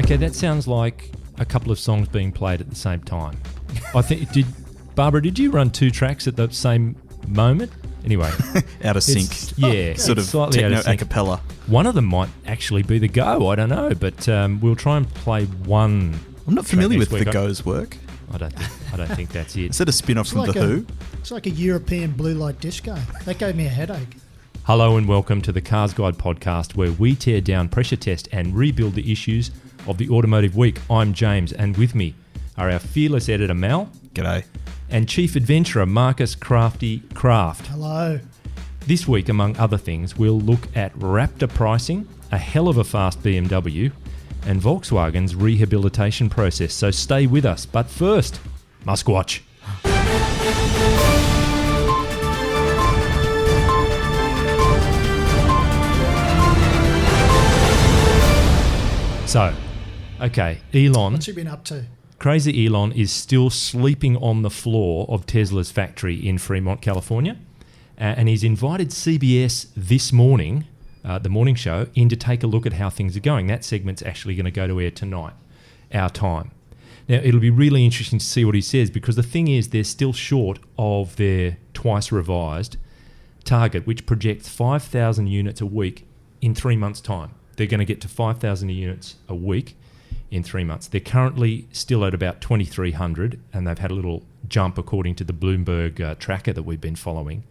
Okay, that sounds like a couple of songs being played at the same time. I think, Barbara, did you run two tracks at the same moment? Anyway. Out of sync. Yeah. Sort of slightly techno out of sync. a cappella. One of them might actually be the Go, I don't know, but we'll try and play one. I'm not familiar with week. the Go's work. I don't think that's it. Is that a spin-off from The Who? It's like a European blue light disco. That gave me a headache. Hello and welcome to the CarsGuide Podcast, where we tear down, pressure test and rebuild the issues of the automotive week. I'm James, and with me are our fearless editor Mal. G'day. And chief adventurer Marcus Crafty Craft. Hello. This week, among other things, we'll look at Raptor pricing, a hell of a fast BMW, and Volkswagen's rehabilitation process. So stay with us. But first, Muskwatch. So, okay, Elon. What's he been up to? Crazy Elon is still sleeping on the floor of Tesla's factory in Fremont, California. And he's invited CBS this morning, the morning show, in to take a look at how things are going. That segment's actually going to go to air tonight, our time. Now, it'll be really interesting to see what he says, because the thing is, they're still short of their twice revised target, which projects 5,000 units a week in 3 months' time. They're going to get to 5,000 units a week in 3 months. They're currently still at about 2,300, and they've had a little jump according to the Bloomberg tracker that we've been following.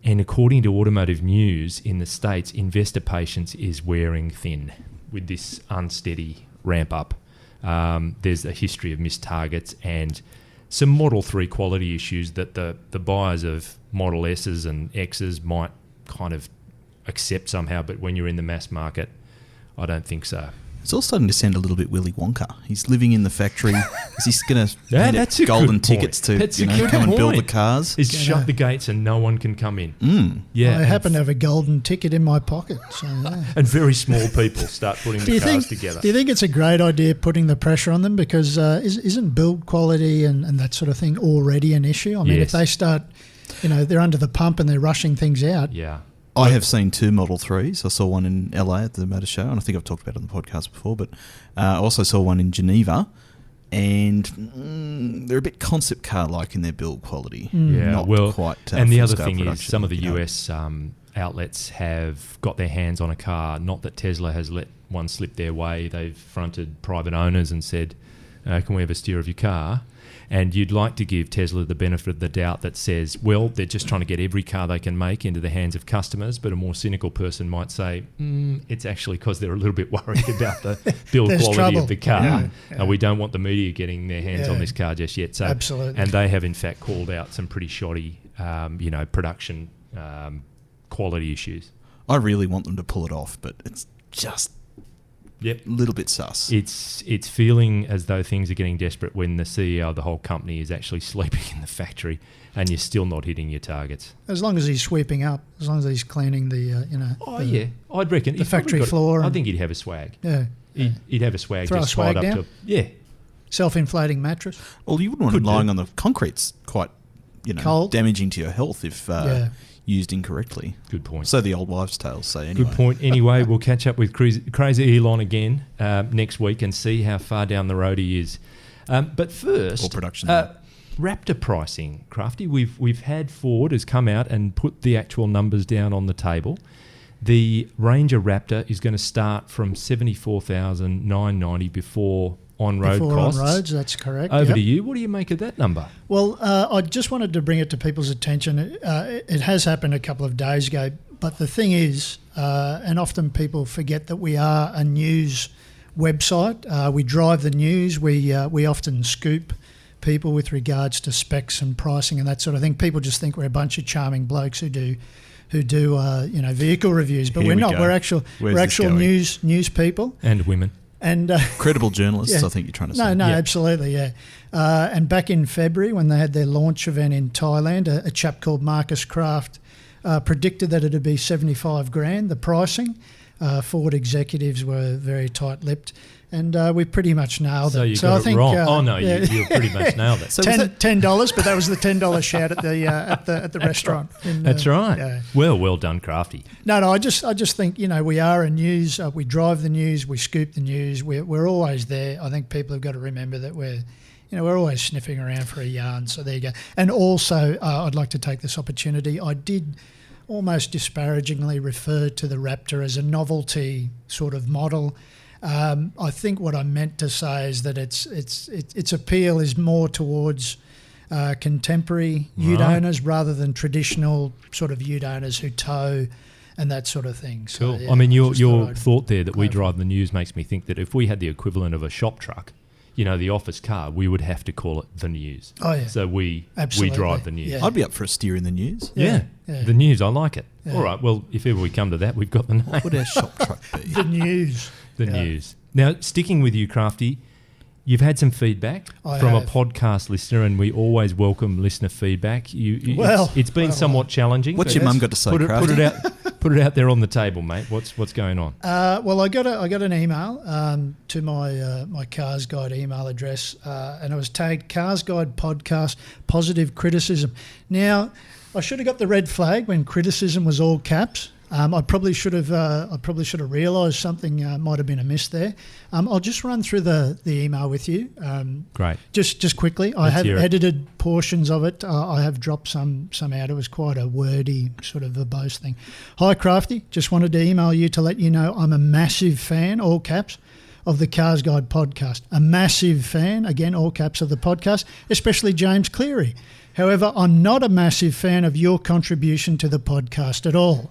And according to Automotive News in the States, investor patience is wearing thin with this unsteady ramp up. There's a history of missed targets and some Model 3 quality issues that the buyers of Model S's and X's might kind of accept somehow, but when you're in the mass market, I don't think so. It's all starting to sound a little bit Willy Wonka. He's living in the factory. Is he going to that's a golden good tickets point. to That's come and build the cars? He's shut the gates and no one can come in. Yeah, I happen to have a golden ticket in my pocket. So, yeah. And very small people start putting the cars together. Do you think it's a great idea putting the pressure on them? Because isn't build quality and that sort of thing already an issue? I mean, if they start, they're under the pump and they're rushing things out. Yeah. I have seen two Model 3s. I saw one in LA at the Motor Show, and I think I've talked about it on the podcast before, but I also saw one in Geneva, and they're a bit concept car-like in their build quality. Not quite and the other thing is some of the US outlets have got their hands on a car, not that Tesla has let one slip their way. They've fronted private owners and said, can we have a steer of your car? And you'd like to give Tesla the benefit of the doubt that says, well, they're just trying to get every car they can make into the hands of customers. But a more cynical person might say, it's actually because they're a little bit worried about the build quality of the car. And we don't want the media getting their hands on this car just yet. So, absolutely. And they have, in fact, called out some pretty shoddy, production quality issues. I really want them to pull it off, but it's just... Yep. A little bit sus. It's feeling as though things are getting desperate when the CEO of the whole company is actually sleeping in the factory and you're still not hitting your targets. As long as he's sweeping up, as long as he's cleaning I'd reckon the factory floor. I think he'd have a swag. Yeah. He'd have a swag. Throw just a swag tied down? up to Self-inflating mattress. Well, you wouldn't want him lying on the concrete's quite, cold, damaging to your health if used incorrectly. Good point. So the old wives' tales say anyway. Good point. Anyway, we'll catch up with Crazy Elon again next week and see how far down the road he is. But first, or production. Raptor pricing, Crafty. We've had Ford has come out and put the actual numbers down on the table. The Ranger Raptor is going to start from $74,990 before on-road costs. On roads, that's correct. Over to you. What do you make of that number? Well, I just wanted to bring it to people's attention. It has happened a couple of days ago, but the thing is, and often people forget that we are a news website. We drive the news. We often scoop people with regards to specs and pricing and that sort of thing. People just think we're a bunch of charming blokes who do vehicle reviews, but we're not. We're actual news people and women. And credible journalists, I think you're trying to say. No, absolutely, yeah. And back in February, when they had their launch event in Thailand, a chap called Marcus Craft predicted that it'd be $75,000, the pricing. Ford executives were very tight-lipped, and we pretty much nailed So it. you So got I it think, wrong. yeah. You pretty much nailed it. So was that- $10, but that was the $10 shout at the restaurant. That's right. Yeah. Well done, Crafty. No, I just think, we are a news. We drive the news. We scoop the news. We're always there. I think people have got to remember that we're always sniffing around for a yarn. So there you go. And also, I'd like to take this opportunity. I did almost disparagingly refer to the Raptor as a novelty sort of model. I think what I meant to say is that its appeal is more towards contemporary ute owners rather than traditional sort of ute owners who tow and that sort of thing. So, Cool. yeah, I mean, your just thought I'd thought there that we go for drive the news makes me think that if we had the equivalent of a shop truck, the office car, we would have to call it the news. Oh, yeah. So we Absolutely. drive the news. Yeah. I'd be up for a steer in the news. Yeah. Yeah. The news, I like it. Yeah. All right, well, if ever we come to that, we've got the name. What would our shop truck be? The news. The Yeah. news. Now, sticking with you, Crafty, you've had some feedback I from have. a podcast listener, and we always welcome listener feedback. Well, it's been well, somewhat challenging. What's but your mum got to say, put Crafty? it out there on the table, mate. What's going on? Well, I got an email to my CarsGuide email address, and it was tagged CarsGuide Podcast Positive Criticism. Now, I should have got the red flag when criticism was all caps. I probably should have realised something might have been amiss there. I'll just run through the email with you. Great. Just quickly, I Let's have hear it. edited portions of it. I have dropped some out. It was quite a wordy, sort of verbose thing. Hi, Crafty. Just wanted to email you to let you know I'm a massive fan, all caps, of the CarsGuide podcast. A massive fan, again, all caps, of the podcast, especially James Cleary. However, I'm not a massive fan of your contribution to the podcast at all.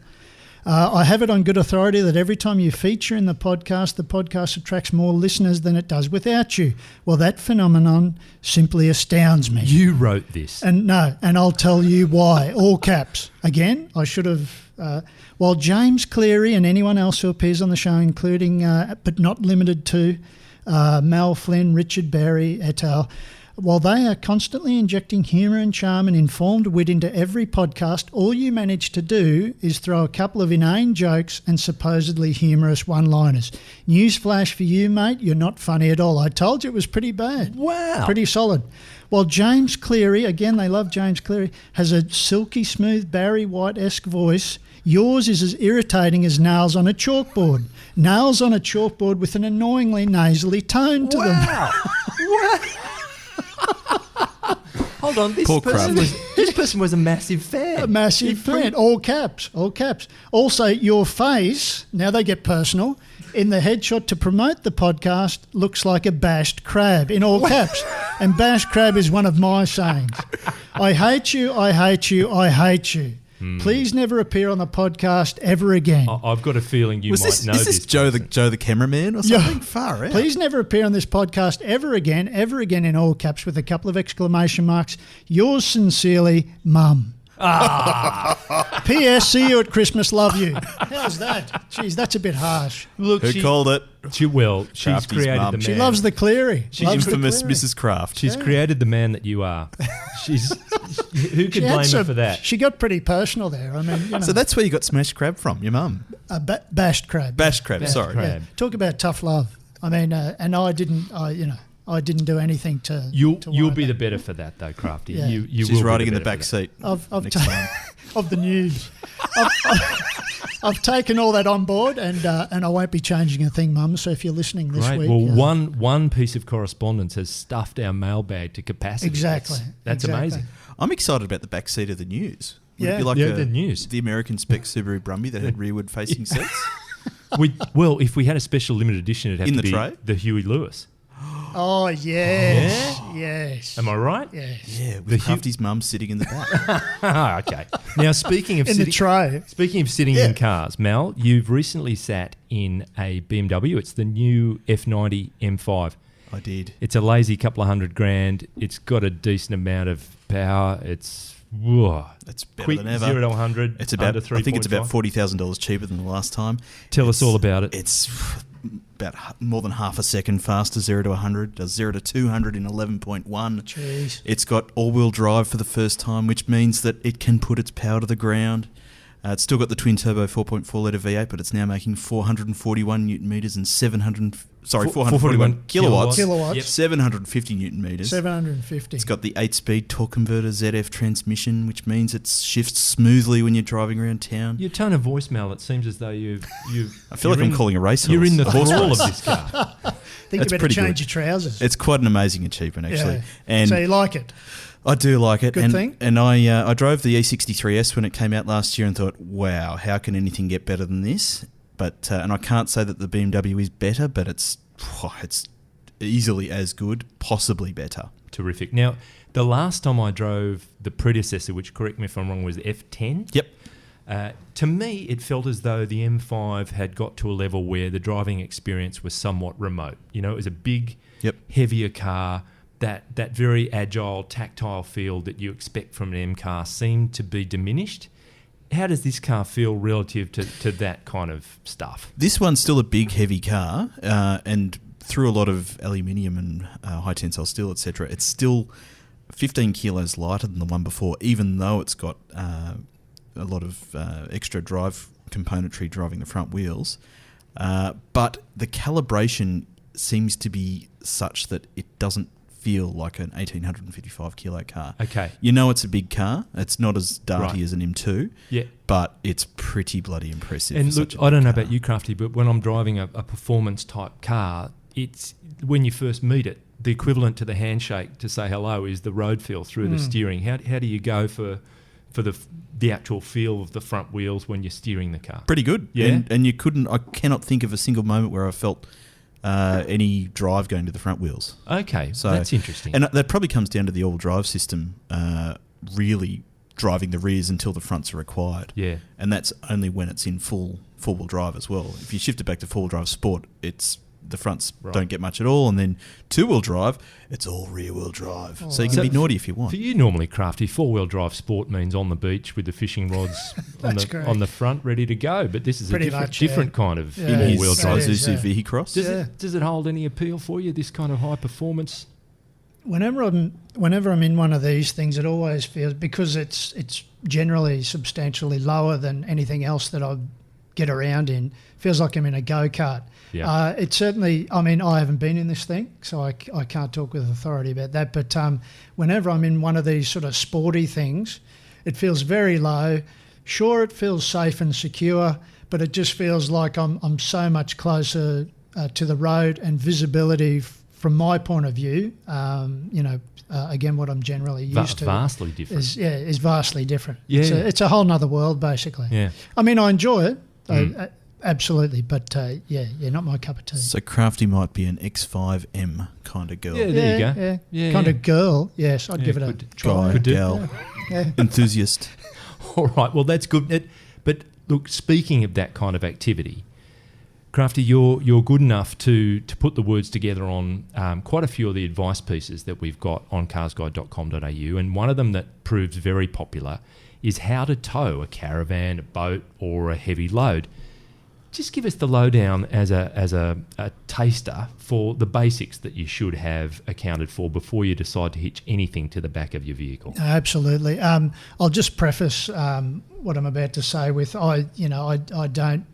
I have it on good authority that every time you feature in the podcast attracts more listeners than it does without you. Well, that phenomenon simply astounds me. You wrote this. And I'll tell you why. All caps. Again, I should have... while James Cleary and anyone else who appears on the show, including but not limited to Mel Flynn, Richard Berry, et al., while they are constantly injecting humour and charm and informed wit into every podcast, all you manage to do is throw a couple of inane jokes and supposedly humorous one-liners. Newsflash for you, mate, you're not funny at all. I told you it was pretty bad. Wow. Pretty solid. While James Cleary, again, they love James Cleary, has a silky smooth Barry White-esque voice, yours is as irritating as nails on a chalkboard. Nails on a chalkboard with an annoyingly nasally tone to them. Wow. Hold on, this Poor person was a massive fan. A massive fan. All caps. Also, your face, now they get personal, in the headshot to promote the podcast looks like a bashed crab, in all caps. And bashed crab is one of my sayings. I hate you, I hate you, I hate you. Please never appear on the podcast ever again. I've got a feeling you might know Is this Joe the cameraman or something? Yeah. Far out. Please never appear on this podcast ever again in all caps with a couple of exclamation marks. Yours sincerely, Mum. P.S. See you at Christmas. Love you. How's that? Jeez, that's a bit harsh. Look, Who called it? she's Crafty's created mum. the man. She loves the Cleary. Loves the Infamous Cleary. Mrs. Craft. She's created the man that you are. Who could She had blame her some- for that? She got pretty personal there. I mean, So that's where you got smashed crab from, your mum. bashed crab. Bashed crab, Bashed sorry. crab. Talk about tough love. I mean, and I didn't do anything to. You'll warrant be the that. better for that, though, Crafty. Yeah. You will She's be riding in the better back for that. seat. of next time. of the news. I've taken all that on board, and I won't be changing a thing, Mum. So if you're listening this Great. week, Well, one piece of correspondence has stuffed our mailbag to capacity. Exactly. That's Exactly. amazing. I'm excited about the back seat of the news. Would Yeah. it be like Yeah, the news. the American spec Subaru Brumby that had rearward facing seats? If we had a special limited edition, it'd have In to the be tray? the Huey Lewis. Oh yes, yes. Am I right? Yes. Yeah, with Crafty's mum sitting in the back. Okay. Now, speaking of In the tray. Speaking of sitting in cars, Mel, you've recently sat in a BMW. It's the new F90 M5. I did. It's a lazy couple of $100,000. It's got a decent amount of power. It's That's better quick than ever. 0 to 100. It's about. under I think it's about 3.5. $40,000 cheaper than the last time. Tell us all about it. It's about more than half a second faster, 0 to 100. Does 0 to 200 in 11.1. Jeez. It's got all-wheel drive for the first time, which means that it can put its power to the ground. It's still got the twin-turbo 4.4 litre V8, but it's now making 441 newton metres and 441 kilowatts. Kilowatts. 750 newton metres. 750. It's got the 8-speed torque converter ZF transmission, which means it shifts smoothly when you're driving around town. Your tone of voicemail, it seems as though you I feel like I'm calling a racehorse. You're in the thrall of this car. I think you better change your trousers. It's quite an amazing achievement, actually. Yeah. And so you like it? I do like it. Good thing. And I drove the E63S when it came out last year and thought, wow, how can anything get better than this? But and I can't say that the BMW is better, but it's easily as good, possibly better. Terrific. Now, the last time I drove the predecessor, which, correct me if I'm wrong, was F10. Yep. To me, it felt as though the M5 had got to a level where the driving experience was somewhat remote. You know, it was a big, heavier car. That very agile, tactile feel that you expect from an M car seemed to be diminished. How does this car feel relative to that kind of stuff? This one's still a big, heavy car, and through a lot of aluminium and high tensile steel, etc., it's still 15 kilos lighter than the one before, even though it's got a lot of extra drive componentry driving the front wheels. But the calibration seems to be such that it doesn't feel like an 1,855 kilo car. Okay. You know it's a big car. It's not as darty as an M2. Yeah. But it's pretty bloody impressive. And look, I don't know about you, Crafty, but when I'm driving a performance type car, it's when you first meet it, the equivalent to the handshake to say hello is the road feel through the steering. How do you go for the actual feel of the front wheels when you're steering the car? Pretty good. Yeah. And I cannot think of a single moment where I felt any drive going to the front wheels. Okay, so that's interesting. And that probably comes down to the all drive system really driving the rears until the fronts are required. Yeah. And that's only when it's in four-wheel drive as well. If you shift it back to four-wheel drive sport, the fronts don't get much at all, and then two-wheel drive, it's all rear-wheel drive. So you can be naughty if you want. For you normally, Crafty, four-wheel drive sport means on the beach with the fishing rods on the front ready to go, but this is a different kind of four-wheel drive. Isuzu V-Cross. Does it hold any appeal for you, this kind of high performance? Whenever I'm in one of these things, it always feels, because it's generally substantially lower than anything else that I get around in, feels like I'm in a go-kart. Yeah. It certainly, I mean, I haven't been in this thing, so I can't talk with authority about that. But whenever I'm in one of these sort of sporty things, it feels very low. Sure, it feels safe and secure, but it just feels like I'm so much closer to the road and visibility from my point of view. Again, what I'm generally used to. Vastly different. Is vastly different. Yeah. It's a whole nother world, basically. Yeah. I mean, I enjoy it. Absolutely, but not my cup of tea. So Crafty might be an X5M kind of girl. Yeah, there you go. Yeah. Kind of girl. Yes, I'd give it a try. Guy, gal, enthusiast. All right, well, that's good. But look, speaking of that kind of activity, Crafty, you're good enough to put the words together on quite a few of the advice pieces that we've got on carsguide.com.au, and one of them that proves very popular is how to tow a caravan, a boat, or a heavy load. Just give us the lowdown as a taster for the basics that you should have accounted for before you decide to hitch anything to the back of your vehicle. Absolutely. I'll just preface what I'm about to say with I don't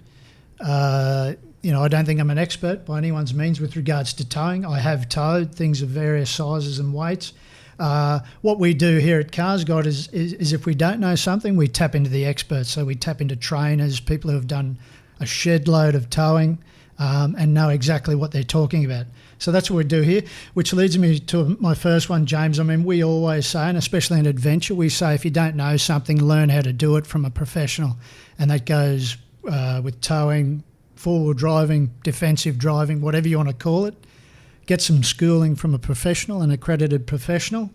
think I'm an expert by anyone's means with regards to towing. I have towed things of various sizes and weights. What we do here at CarsGuide is if we don't know something, we tap into the experts. So we tap into trainers, people who have done a shed load of towing and know exactly what they're talking about. So that's what we do here, which leads me to my first one, James. I mean, we always say, and especially in adventure, we say if you don't know something, learn how to do it from a professional. And that goes with towing, forward driving, defensive driving, whatever you want to call it. Get some schooling from a professional, an accredited professional.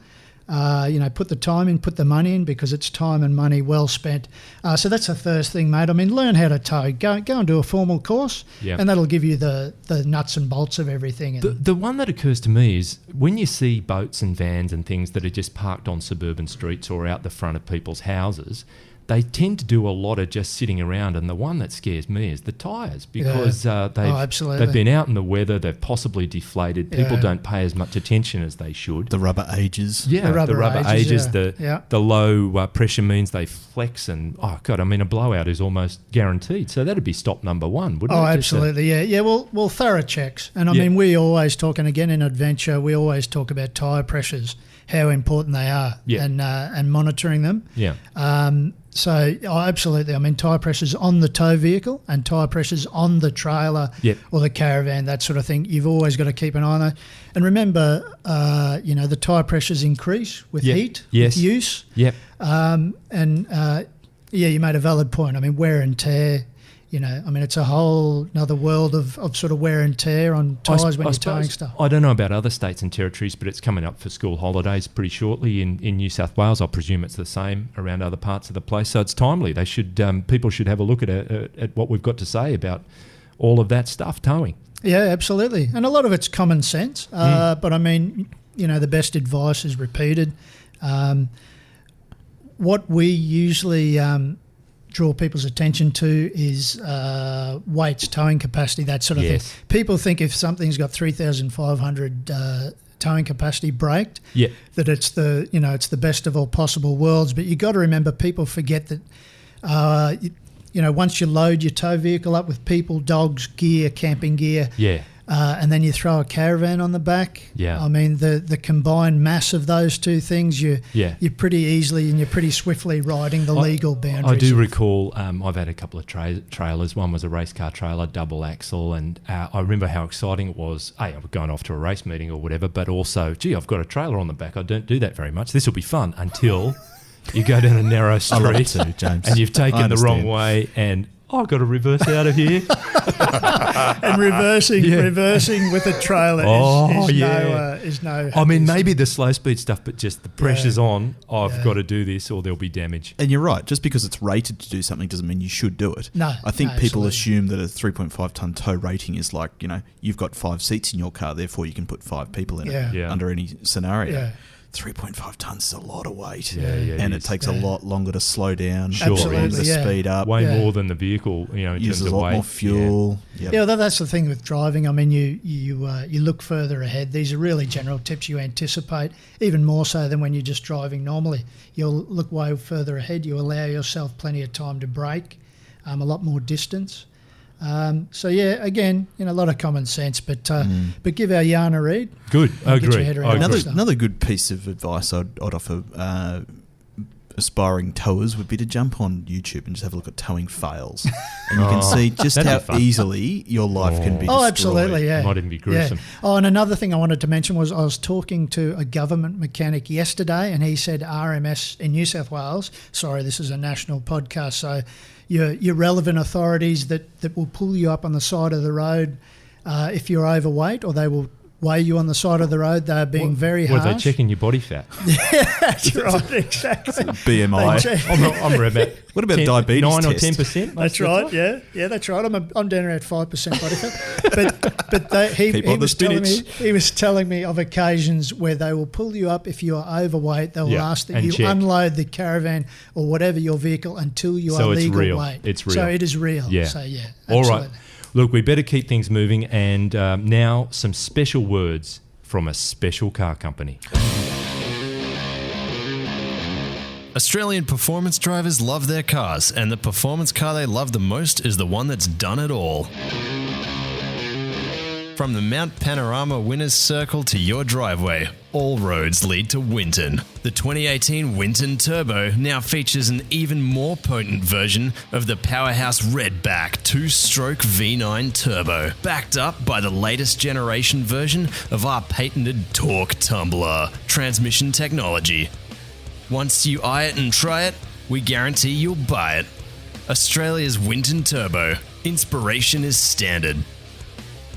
Put the time in, put the money in, because it's time and money well spent. So that's the first thing, mate. I mean, learn how to tow. Go and do a formal course, and that'll give you the nuts and bolts of everything. The one that occurs to me is when you see boats and vans and things that are just parked on suburban streets or out the front of people's houses, they tend to do a lot of just sitting around, and the one that scares me is the tyres because absolutely. they've been out in the weather, they've possibly deflated. People don't pay as much attention as they should. The rubber ages. Yeah, the rubber ages. Yeah. The low pressure means they flex, and a blowout is almost guaranteed. So that'd be stop number one, wouldn't it? Oh, absolutely, yeah. Well, thorough checks, and I mean, we always talk, and again in adventure, we always talk about tyre pressures, how important they are, and monitoring them. Yeah. So, absolutely. I mean, tyre pressures on the tow vehicle and tyre pressures on the trailer or the caravan, that sort of thing. You've always got to keep an eye on that. And remember, the tyre pressures increase with heat, with use. Yep. You made a valid point. I mean, wear and tear. It's a whole another world of sort of wear and tear on tyres when you're towing stuff. I don't know about other states and territories, but it's coming up for school holidays pretty shortly in New South Wales. I presume it's the same around other parts of the place. So it's timely. They should people should have a look at what we've got to say about all of that stuff, towing. Yeah, absolutely. And a lot of it's common sense. But I mean, the best advice is repeated. What we usually draw people's attention to is weights, towing capacity, that sort of thing. People think if something's got 3,500 towing capacity braked, that it's the best of all possible worlds. But you got to remember, people forget that once you load your tow vehicle up with people, dogs, gear, camping gear, and then you throw a caravan on the back. I mean, the combined mass of those two things, you're pretty easily and you're pretty swiftly riding the legal boundaries. I do recall I've had a couple of trailers. One was a race car trailer, double axle, and I remember how exciting it was. I'm going off to a race meeting or whatever, but also, I've got a trailer on the back. I don't do that very much. This will be fun until you go down a narrow street I love it too, James. and you've taken the wrong way and I've got to reverse out of here. And reversing with a trailer is no I mean, maybe the slow speed stuff, but just the pressure's on. I've got to do this or there'll be damage. And you're right. Just because it's rated to do something doesn't mean you should do it. No. I think people assume that a 3.5 tonne tow rating is like, you've got 5 seats in your car, therefore you can put 5 people in it under any scenario. Yeah. 3.5 tonnes is a lot of weight. And it takes a lot longer to slow down. Absolutely, to speed up. Way more than the vehicle, in uses terms of a lot weight. more fuel. Yeah, that's the thing with driving. I mean, you look further ahead. These are really general tips you anticipate, even more so than when you're just driving normally. You'll look way further ahead. You allow yourself plenty of time to brake, a lot more distance. Again, a lot of common sense, but give our yarn a read. Good, I agree. Another good piece of advice I'd offer aspiring towers would be to jump on YouTube and just have a look at towing fails, and you can see just how easily your life can be destroyed. Oh, absolutely, yeah. Might even be gruesome. Yeah. Oh, and another thing I wanted to mention was I was talking to a government mechanic yesterday, and he said RMS in New South Wales. Sorry, this is a national podcast, so your relevant authorities that will pull you up on the side of the road if you're overweight, or they will weigh you on the side of the road. They're being very harsh. Were they checking your body fat? Yeah, that's right, exactly. BMI. I'm about what about diabetes 9 or test? 10%? That's right. Yeah, that's right. I'm down around 5% body fat. But he was telling me of occasions where they will pull you up if you are overweight. They will ask that you unload the caravan or whatever your vehicle until you are legal weight. It's real. So it is real. Yeah. So yeah. All absolutely. right. Look, we better keep things moving, and now some special words from a special car company. Australian performance drivers love their cars, and the performance car they love the most is the one that's done it all. From the Mount Panorama Winners Circle to your driveway, all roads lead to Winton. The 2018 Winton Turbo now features an even more potent version of the powerhouse Redback 2-stroke V9 Turbo, backed up by the latest generation version of our patented Torque Tumbler transmission technology. Once you eye it and try it, we guarantee you'll buy it. Australia's Winton Turbo. Inspiration is standard.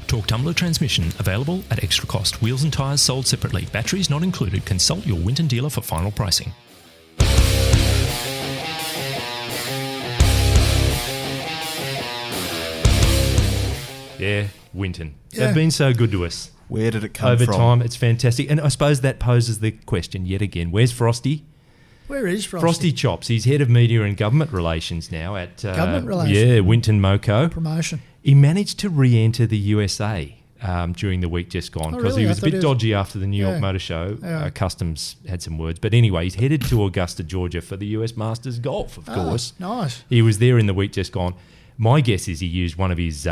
Torque Tumbler transmission available at extra cost. Wheels and tyres sold separately. Batteries not included. Consult your Winton dealer for final pricing. Yeah, Winton. They've been so good to us. Where did it come over from? time? It's fantastic. And I suppose that poses the question yet again. Where's Frosty? Where is Frosty? Frosty Chops. He's head of media and government relations now at Government relations? Yeah, Winton Moco. Promotion. He managed to re-enter the USA during the week just gone because really? he was a I thought bit dodgy after the New York Motor Show. Yeah. Customs had some words. But anyway, he's headed to Augusta, Georgia for the US Masters Golf, of course. Nice. He was there in the week just gone. My guess is he used one of his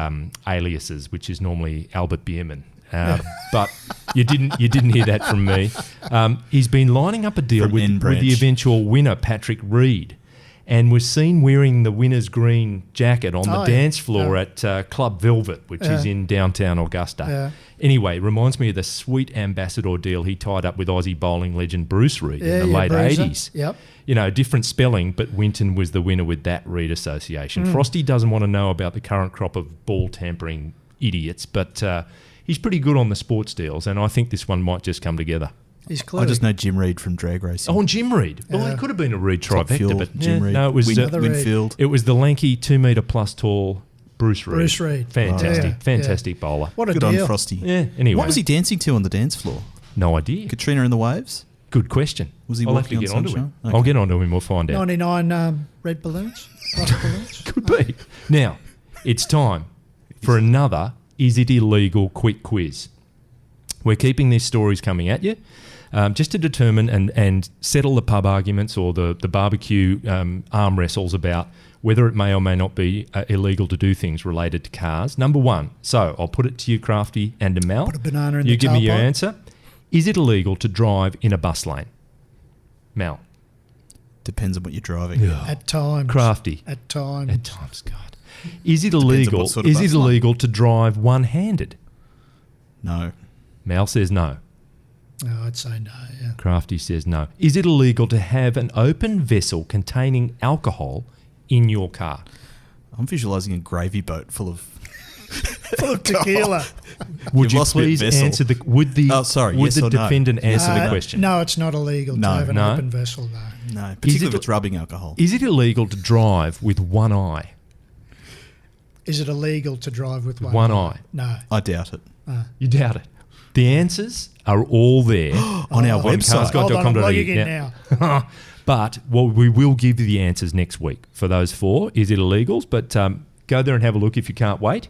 aliases, which is normally Albert Bierman. But you didn't hear that from me. He's been lining up a deal with the eventual winner, Patrick Reed, and was seen wearing the winner's green jacket on the dance floor at Club Velvet, which is in downtown Augusta. Yeah. Anyway, reminds me of the sweet ambassador deal he tied up with Aussie bowling legend Bruce Reed in the late Bruiser. 80s. Yep. You know, different spelling, but Winton was the winner with that Reed association. Frosty doesn't want to know about the current crop of ball tampering idiots, but he's pretty good on the sports deals, and I think this one might just come together. He's Cleary. I just know Jim Reed from drag racing. Oh, and Jim Reed. Well, he could have been a Reed trifecta, but Jim Reed. no, it was Winfield. it was the lanky 2 metre plus tall Bruce Reed. Bruce Reed. Fantastic, fantastic bowler. What a Good deal. on Frosty. Yeah. Anyway, What was he dancing to on the dance floor? No idea. Katrina and the Waves? Good question. Was he I'll have to walking get on onto sunshine? him. Okay. I'll get onto him. We'll find out. 99 red balloons? Rocket balloons? Could be. Now, it's time for another Is It Illegal quick quiz. We're keeping these stories coming at you just to determine and settle the pub arguments or the barbecue arm wrestles about whether it may or may not be illegal to do things related to cars. Number one, so I'll put it to you, Crafty and Mel. Put a banana in you the give me your tailpipe. answer. Is it illegal to drive in a bus lane? Mel. Depends on what you're driving. At times. Crafty. At times. At times, God. Is it on illegal? what sort of Is bus it line. illegal to drive one-handed? No. Mel says no. No, I'd say no, yeah. Crafty says no. Is it illegal to have an open vessel containing alcohol in your car? I'm visualising a gravy boat full of... Full of tequila. Would you lost me at please vessel. answer the... Would the, Oh, sorry, would yes the or no? defendant answer the question? No, it's not illegal to have an No. open vessel, no. No, particularly if it's rubbing alcohol. Is it illegal to drive with one eye? Is it illegal to drive with One eye. No. I doubt it. You doubt it. The answers are all there On our website. Hold on, I'm logging in Yeah. now. But we will give you the answers next week for those four. Is it illegals? But go there and have a look if you can't wait.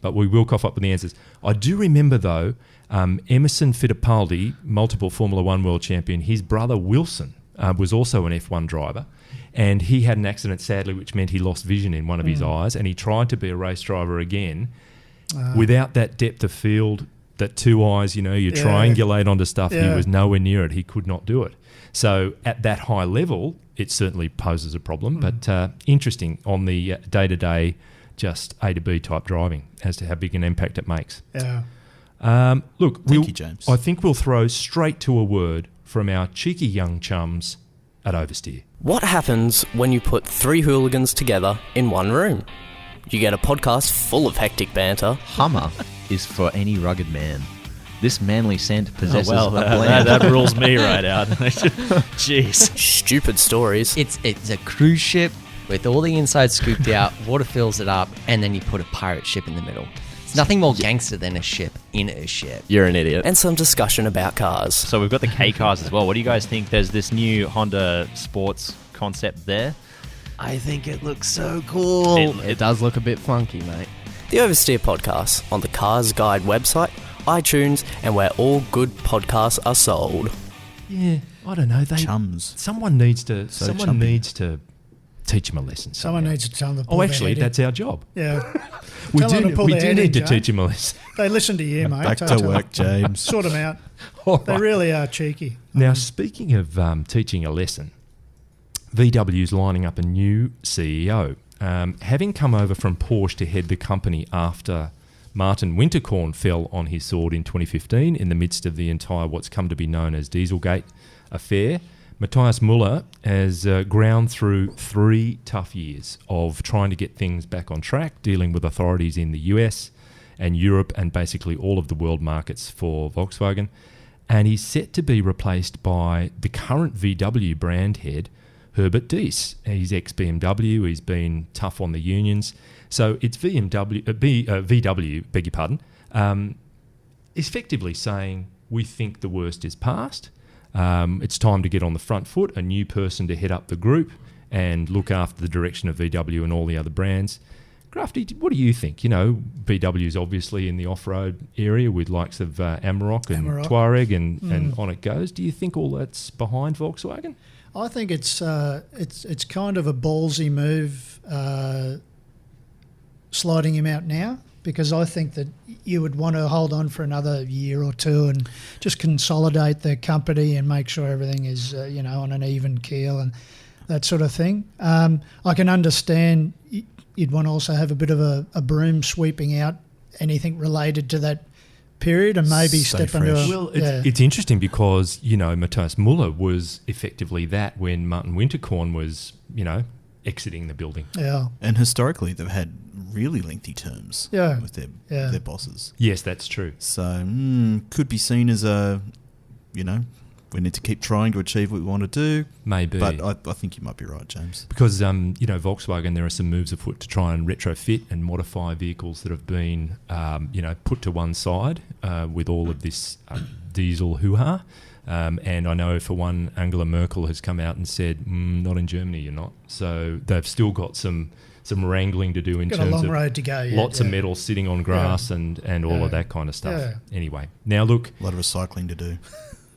But we will cough up with the answers. I do remember, though, Emerson Fittipaldi, multiple Formula One world champion, his brother Wilson was also an F1 driver. And he had an accident, sadly, which meant he lost vision in one of his eyes. And he tried to be a race driver again. Without that depth of field, that two eyes, you triangulate onto stuff, he was nowhere near it. He could not do it. So at that high level, it certainly poses a problem. But interesting on the day-to-day, just A to B type driving as to how big an impact it makes. Yeah. Look, Thank you, James. I think we'll throw straight to a word from our cheeky young chums at Oversteer. What happens when you put three hooligans together in one room? You get a podcast full of hectic banter. Hummer is for any rugged man. This manly scent possesses a that, blend. that rules me right out. Jeez. Stupid stories. It's a cruise ship with all the inside scooped out, water fills it up, and then you put a pirate ship in the middle. It's nothing more gangster than a ship in a ship. You're an idiot. And some discussion about cars. So we've got the K cars as well. What do you guys think? There's this new Honda Sports concept there. I think it looks so cool. It does look a bit funky, mate. The Oversteer Podcast on the CarsGuide website, iTunes, and where all good podcasts are sold. Yeah, I don't know. Chums. Someone needs to. So someone chumpy. needs to teach them a lesson. Someone needs to tell them to pull Oh, their actually, head in. that's our job. Yeah. We Tell them to pull their do head need in, to Jane. teach them a lesson. They listen to you, mate. Back I to tell work, them. James. Sort them out. All They right. really are cheeky. Now, speaking of teaching a lesson, VW's lining up a new CEO. Having come over from Porsche to head the company after Martin Winterkorn fell on his sword in 2015 in the midst of the entire what's come to be known as Dieselgate affair, Matthias Müller has ground through 3 tough years of trying to get things back on track, dealing with authorities in the US and Europe and basically all of the world markets for Volkswagen. And he's set to be replaced by the current VW brand head, Herbert Diess. He's ex-BMW, he's been tough on the unions. So it's VW, beg your pardon, effectively saying we think the worst is past. It's time to get on the front foot, a new person to head up the group and look after the direction of VW and all the other brands. Crafty, what do you think? BW is obviously in the off-road area with likes of Amarok and Touareg and on it goes. Do you think all that's behind Volkswagen? I think it's kind of a ballsy move sliding him out now, because I think that you would want to hold on for another year or two and just consolidate the company and make sure everything is on an even keel and that sort of thing. I can understand you'd want to also have a bit of a broom sweeping out anything related to that period and maybe step into a... Well, it's interesting because, Matthias Muller was effectively that when Martin Winterkorn was, exiting the building. Yeah. And historically, they've had really lengthy terms with their bosses. Yes, that's true. So could be seen as we need to keep trying to achieve what we want to do. Maybe. But I think you might be right, James. Because, Volkswagen, there are some moves afoot to try and retrofit and modify vehicles that have been, put to one side with all of this diesel hoo-ha. And I know, for one, Angela Merkel has come out and said, not in Germany, you're not. So they've still got some wrangling to do in terms of... Got a long road to go yet. Lots of metal sitting on grass and all of that kind of stuff. Yeah. Anyway, now look... A lot of recycling to do.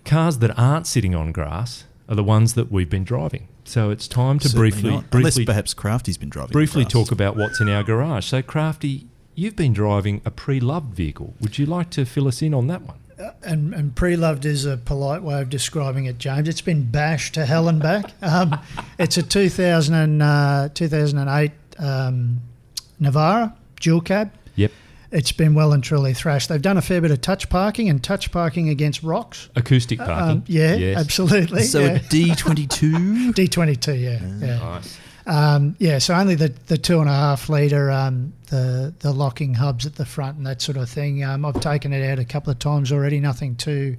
Cars that aren't sitting on grass are the ones that we've been driving. So it's time to briefly unless perhaps Crafty's been driving. Briefly talk about what's in our garage. So Crafty, you've been driving a pre-loved vehicle. Would you like to fill us in on that one? And pre-loved is a polite way of describing it, James. It's been bashed to hell and back. It's a 2008 Navara dual cab. Yep. It's been well and truly thrashed. They've done a fair bit of touch parking against rocks. Acoustic parking. Yes. Absolutely. So a D22? D22, yeah. Nice. So only the 2.5 litre, the locking hubs at the front and that sort of thing. I've taken it out a couple of times already. Nothing too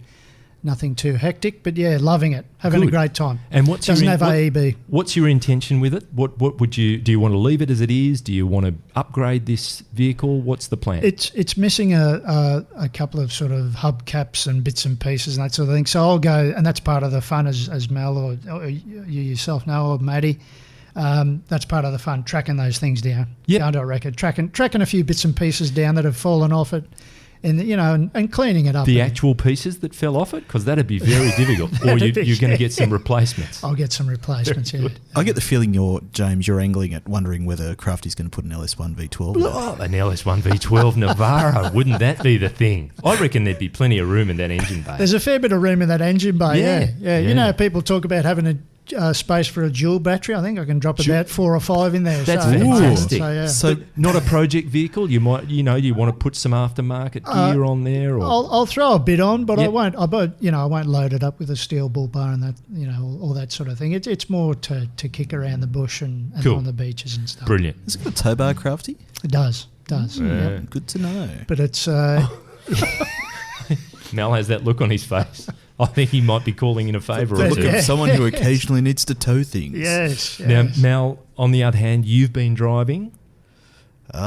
hectic, but loving it, having a great time. And doesn't have AEB. What's your intention with it? What would do you want to leave it as it is? Do you want to upgrade this vehicle? What's the plan? It's missing a couple of sort of hubcaps and bits and pieces and that sort of thing. So I'll go, and that's part of the fun, as Mel or you yourself know, or Maddie. That's part of the fun, tracking those things down. Yeah, going to a record, tracking a few bits and pieces down that have fallen off it. And cleaning it up. The actual pieces that fell off it? Because that'd be very difficult. Or you're going to get some replacements. I'll get some replacements, I get the feeling you're angling at wondering whether Crafty's going to put an LS1 V12. An LS1 V12 Navara. Wouldn't that be the thing? I reckon there'd be plenty of room in that engine bay. There's a fair bit of room in that engine bay, yeah. People talk about having a space for a dual battery. I think I can drop about 4 or 5 in there. That's fantastic. So not a project vehicle. You might, you want to put some aftermarket gear on there. Or I'll throw a bit on, but I won't. I won't load it up with a steel bull bar and that, all that sort of thing. It's more to kick around the bush and on the beaches and stuff. Brilliant. Has it got a tow bar, Crafty? It does. Yeah. Good to know. But it's. Mel has that look on his face. I think he might be calling in a favour or two. Look at someone who occasionally needs to tow things. Yes. Now, Mel, on the other hand, you've been driving.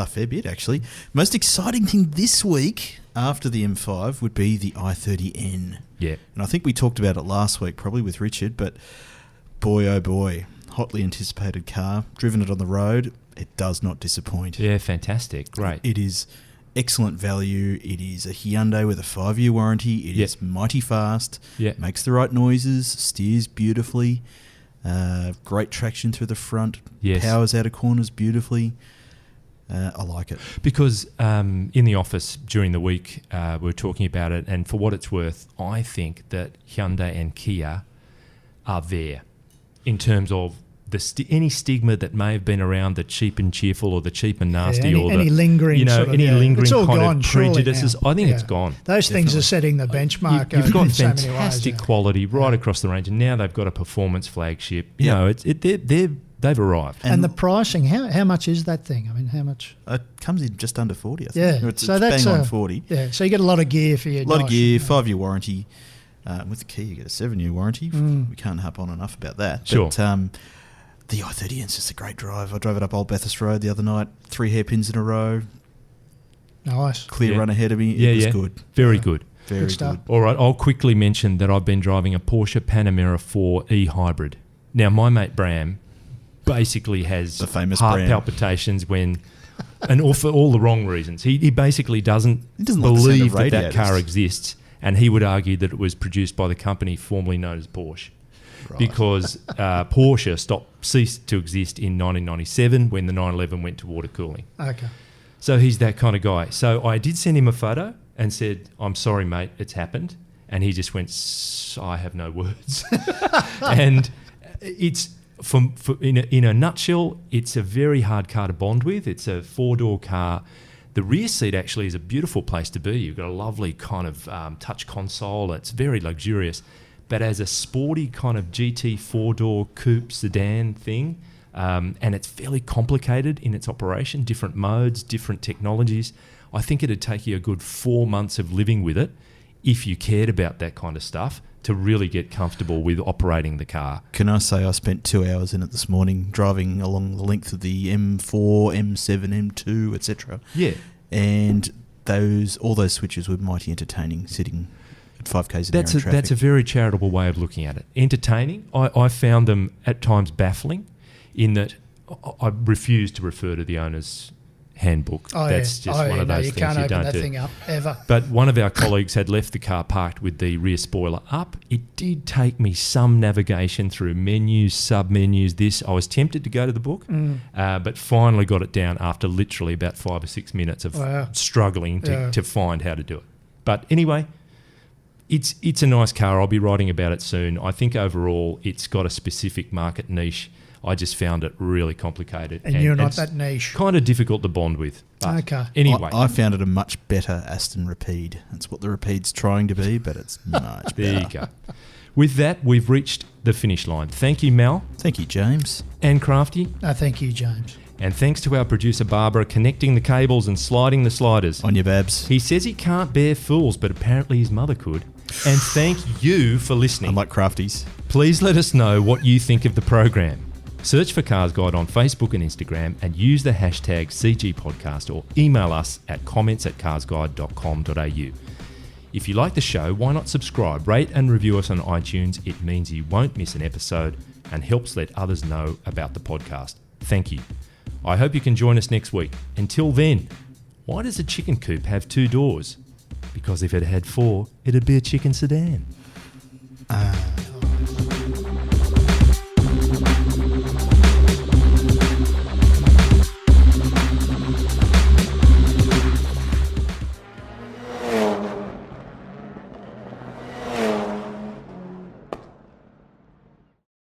Fair bit, actually. Most exciting thing this week after the M5 would be the i30N. Yeah. And I think we talked about it last week, probably with Richard, but boy, oh boy, hotly anticipated car. Driven it on the road, it does not disappoint. Yeah, fantastic. Great. It is excellent value. It is a Hyundai with a 5-year warranty. It is mighty fast. Makes the right noises. Steers beautifully. Great traction through the front. Yes. Powers out of corners beautifully. I like it. Because in the office during the week, we were talking about it, and for what it's worth, I think that Hyundai and Kia are there in terms of any stigma that may have been around the cheap and cheerful or the cheap and nasty or any lingering lingering it's all kind gone, of prejudices. I think it's gone. Those things are setting the benchmark. You've got in so fantastic many ways, quality right across the range, and now they've got a performance flagship. They've arrived. And the pricing, how much is that thing? I mean, how much? It comes in just under 40, I think. Yeah, it's bang on 40. Yeah, so you get a lot of gear for your. A lot of gear, 5-year warranty. With the Kia, you get a 7-year warranty. We can't harp on enough about that. Sure. But, the i30N is just a great drive. I drove it up Old Bathurst Road the other night, 3 hairpins in a row. Nice. Clear run ahead of me. It was good. Very good. Very Good stuff. good. All right, I'll quickly mention that I've been driving a Porsche Panamera 4 e-hybrid. Now, my mate Bram basically has The famous heart Bram. palpitations and for all the wrong reasons. He basically doesn't He doesn't like the sound believe of that radiators. car exists, and he would argue that it was produced by the company formerly known as Porsche. Right. Because Porsche ceased to exist in 1997 when the 911 went to water cooling. Okay. So he's that kind of guy. So I did send him a photo and said, "I'm sorry, mate, it's happened." And he just went, "I have no words." And it's in a nutshell, it's a very hard car to bond with. It's a 4-door car. The rear seat actually is a beautiful place to be. You've got a lovely kind of touch console. It's very luxurious. But as a sporty kind of GT 4-door coupe sedan thing, and it's fairly complicated in its operation, different modes, different technologies. I think it'd take you a good 4 months of living with it if you cared about that kind of stuff to really get comfortable with operating the car. Can I say I spent 2 hours in it this morning driving along the length of the M4, M7, M2, etc. Yeah. And all those switches were mighty entertaining sitting at 5Ks an hour in traffic. That's a very charitable way of looking at it. Entertaining. I found them at times baffling in that I refuse to refer to the owner's handbook. That's just one of those you things can't you open don't that do. thing up ever. But one of our colleagues had left the car parked with the rear spoiler up. It did take me some navigation through menus, sub-menus, I was tempted to go to the book, but finally got it down after literally about 5 or 6 minutes of struggling to find how to do it. But anyway, it's a nice car. I'll be writing about it soon. I think overall it's got a specific market niche. I just found it really complicated. And you're not it's that niche. kind of difficult to bond with. But Okay. Anyway. I found it a much better Aston Rapide. That's what the Rapide's trying to be, but it's much better. There you go. With that, we've reached the finish line. Thank you, Mal Thank you, James. and Crafty. Thank you, James. And thanks to our producer, Barbara, connecting the cables and sliding the sliders. On your babs. He says he can't bear fools, but apparently his mother could. And thank you for listening. Unlike Crafties. Please let us know what you think of the program. Search for Cars Guide on Facebook and Instagram and use the hashtag CGPodcast or email us at comments@carsguide.com.au. If you like the show, why not subscribe, rate and review us on iTunes? It means you won't miss an episode and helps let others know about the podcast. Thank you. I hope you can join us next week. Until then, why does a chicken coop have 2 doors? Because if it had 4, it'd be a chicken sedan.